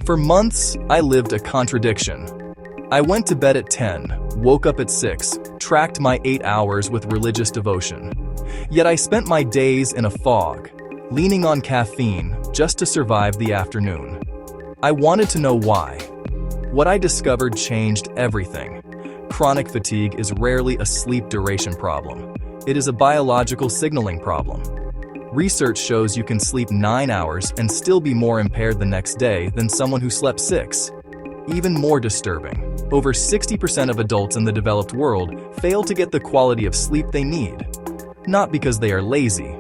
For months, I lived a contradiction. I went to bed at 10, woke up at 6, tracked my 8 hours with religious devotion. Yet I spent my days in a fog, leaning on caffeine just to survive the afternoon. I wanted to know why. What I discovered changed everything. Chronic fatigue is rarely a sleep duration problem. It is a biological signaling problem. Research shows you can sleep 9 hours and still be more impaired the next day than someone who slept 6. Even more disturbing, over 60% of adults in the developed world fail to get the quality of sleep they need. Not because they are lazy,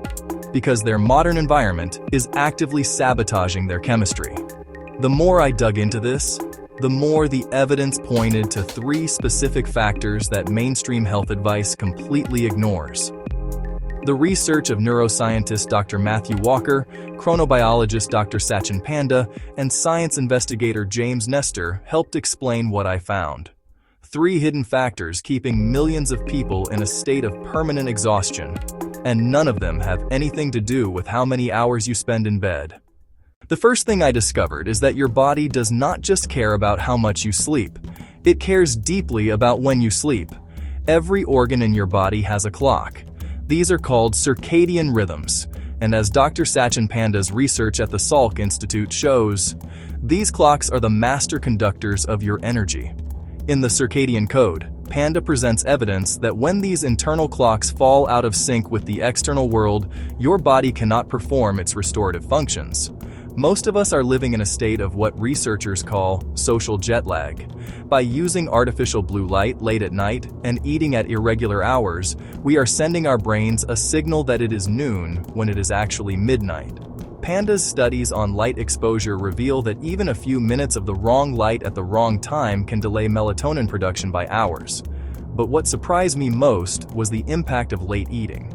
because their modern environment is actively sabotaging their chemistry. The more I dug into this, the more the evidence pointed to 3 specific factors that mainstream health advice completely ignores. The research of neuroscientist Dr. Matthew Walker, chronobiologist Dr. Sachin Panda, and science investigator James Nestor helped explain what I found. 3 hidden factors keeping millions of people in a state of permanent exhaustion, and none of them have anything to do with how many hours you spend in bed. The first thing I discovered is that your body does not just care about how much you sleep. It cares deeply about when you sleep. Every organ in your body has a clock. These are called circadian rhythms, and as Dr. Sachin Panda's research at the Salk Institute shows, these clocks are the master conductors of your energy. In the circadian code, Panda presents evidence that when these internal clocks fall out of sync with the external world, your body cannot perform its restorative functions. Most of us are living in a state of what researchers call social jet lag. By using artificial blue light late at night and eating at irregular hours, we are sending our brains a signal that it is noon when it is actually midnight. Panda's studies on light exposure reveal that even a few minutes of the wrong light at the wrong time can delay melatonin production by hours. But what surprised me most was the impact of late eating.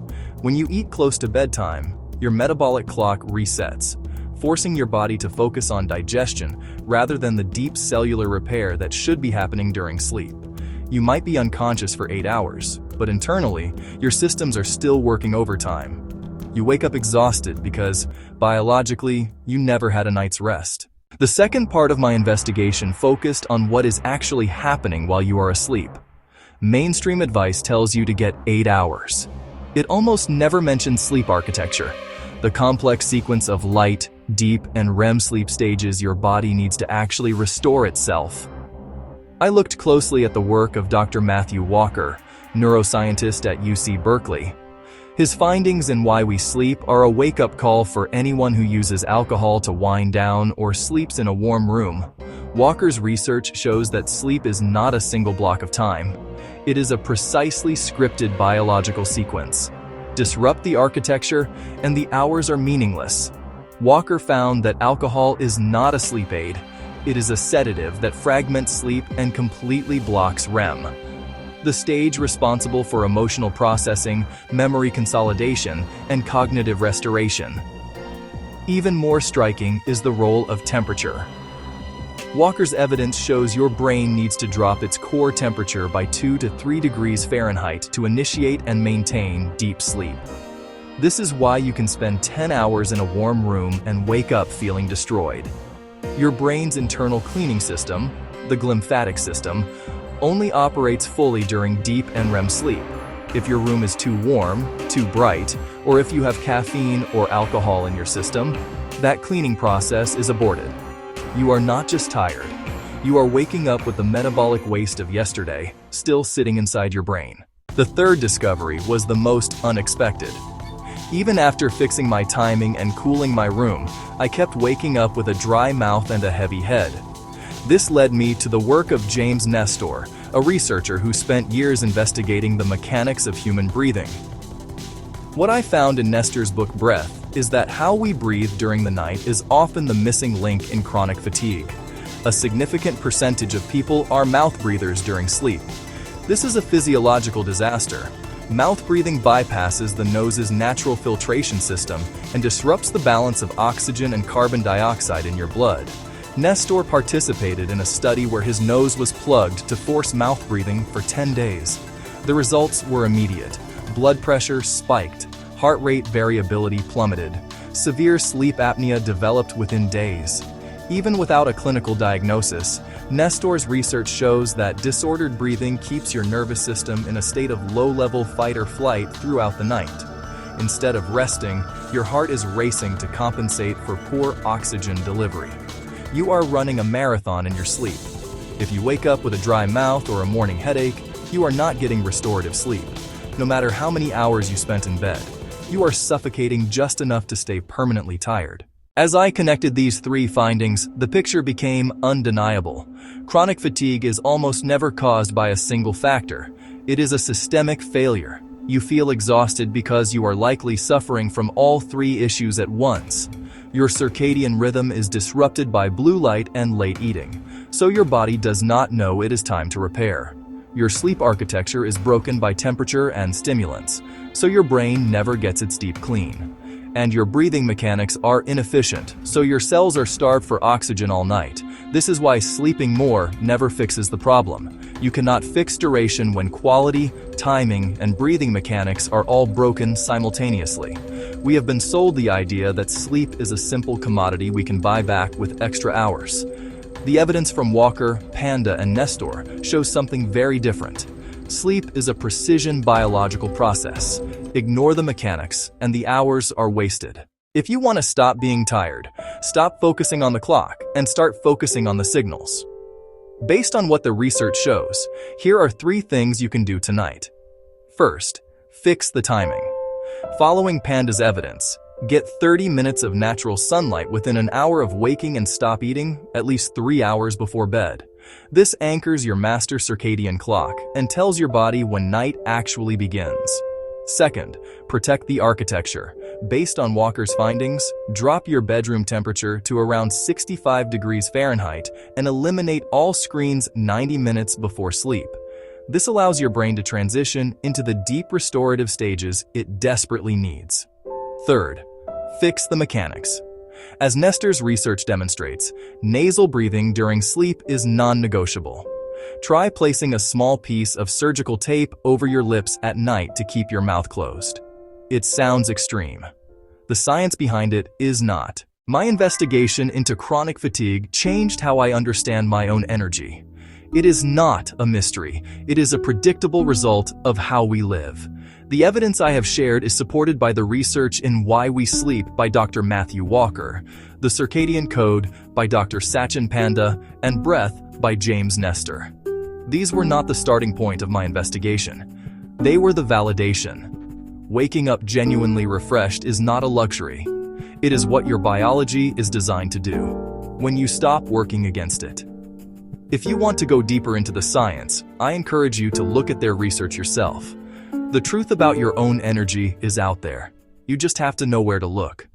When you eat close to bedtime, your metabolic clock resets, forcing your body to focus on digestion rather than the deep cellular repair that should be happening during sleep. You might be unconscious for 8 hours, but internally, your systems are still working overtime. You wake up exhausted because, biologically, you never had a night's rest. The second part of my investigation focused on what is actually happening while you are asleep. Mainstream advice tells you to get 8 hours. It almost never mentions sleep architecture, the complex sequence of light, deep, and REM sleep stages your body needs to actually restore itself. I looked closely at the work of Dr. Matthew Walker, neuroscientist at UC Berkeley. His findings in Why We Sleep are a wake-up call for anyone who uses alcohol to wind down or sleeps in a warm room. Walker's research shows that sleep is not a single block of time. It is a precisely scripted biological sequence. Disrupt the architecture, and the hours are meaningless. Walker found that alcohol is not a sleep aid. It is a sedative that fragments sleep and completely blocks REM, the stage responsible for emotional processing, memory consolidation, and cognitive restoration. Even more striking is the role of temperature. Walker's evidence shows your brain needs to drop its core temperature by 2 to 3 degrees Fahrenheit to initiate and maintain deep sleep. This is why you can spend 10 hours in a warm room and wake up feeling destroyed. Your brain's internal cleaning system, the glymphatic system, only operates fully during deep and REM sleep. If your room is too warm, too bright, or if you have caffeine or alcohol in your system, that cleaning process is aborted. You are not just tired. You are waking up with the metabolic waste of yesterday still sitting inside your brain. The third discovery was the most unexpected. Even after fixing my timing and cooling my room, I kept waking up with a dry mouth and a heavy head. This led me to the work of James Nestor, a researcher who spent years investigating the mechanics of human breathing. What I found in Nestor's book Breath is that how we breathe during the night is often the missing link in chronic fatigue. A significant percentage of people are mouth breathers during sleep. This is a physiological disaster. Mouth breathing bypasses the nose's natural filtration system and disrupts the balance of oxygen and carbon dioxide in your blood. Nestor participated in a study where his nose was plugged to force mouth breathing for 10 days. The results were immediate. Blood pressure spiked, heart rate variability plummeted, severe sleep apnea developed within days. Even without a clinical diagnosis, Nestor's research shows that disordered breathing keeps your nervous system in a state of low-level fight or flight throughout the night. Instead of resting, your heart is racing to compensate for poor oxygen delivery. You are running a marathon in your sleep. If you wake up with a dry mouth or a morning headache, you are not getting restorative sleep. No matter how many hours you spent in bed, you are suffocating just enough to stay permanently tired. As I connected these three findings, the picture became undeniable. Chronic fatigue is almost never caused by a single factor. It is a systemic failure. You feel exhausted because you are likely suffering from all three issues at once. Your circadian rhythm is disrupted by blue light and late eating, so your body does not know it is time to repair. Your sleep architecture is broken by temperature and stimulants, so your brain never gets its deep clean. And your breathing mechanics are inefficient, so your cells are starved for oxygen all night. This is why sleeping more never fixes the problem. You cannot fix duration when quality, timing, and breathing mechanics are all broken simultaneously. We have been sold the idea that sleep is a simple commodity we can buy back with extra hours. The evidence from Walker, Panda, and Nestor shows something very different. Sleep is a precision biological process. Ignore the mechanics, and the hours are wasted. If you want to stop being tired, stop focusing on the clock and start focusing on the signals. Based on what the research shows, here are 3 things you can do tonight. First, fix the timing. Following Panda's evidence, get 30 minutes of natural sunlight within an hour of waking and stop eating at least 3 hours before bed. This anchors your master circadian clock and tells your body when night actually begins. Second, protect the architecture. Based on Walker's findings, drop your bedroom temperature to around 65 degrees Fahrenheit and eliminate all screens 90 minutes before sleep. This allows your brain to transition into the deep restorative stages it desperately needs. Third, fix the mechanics. As Nestor's research demonstrates, nasal breathing during sleep is non-negotiable. Try placing a small piece of surgical tape over your lips at night to keep your mouth closed. It sounds extreme. The science behind it is not. My investigation into chronic fatigue changed how I understand my own energy. It is not a mystery. It is a predictable result of how we live. The evidence I have shared is supported by the research in Why We Sleep by Dr. Matthew Walker, The Circadian Code by Dr. Sachin Panda, and Breath by James Nestor. These were not the starting point of my investigation. They were the validation. Waking up genuinely refreshed is not a luxury. It is what your biology is designed to do when you stop working against it. If you want to go deeper into the science, I encourage you to look at their research yourself. The truth about your own energy is out there. You just have to know where to look.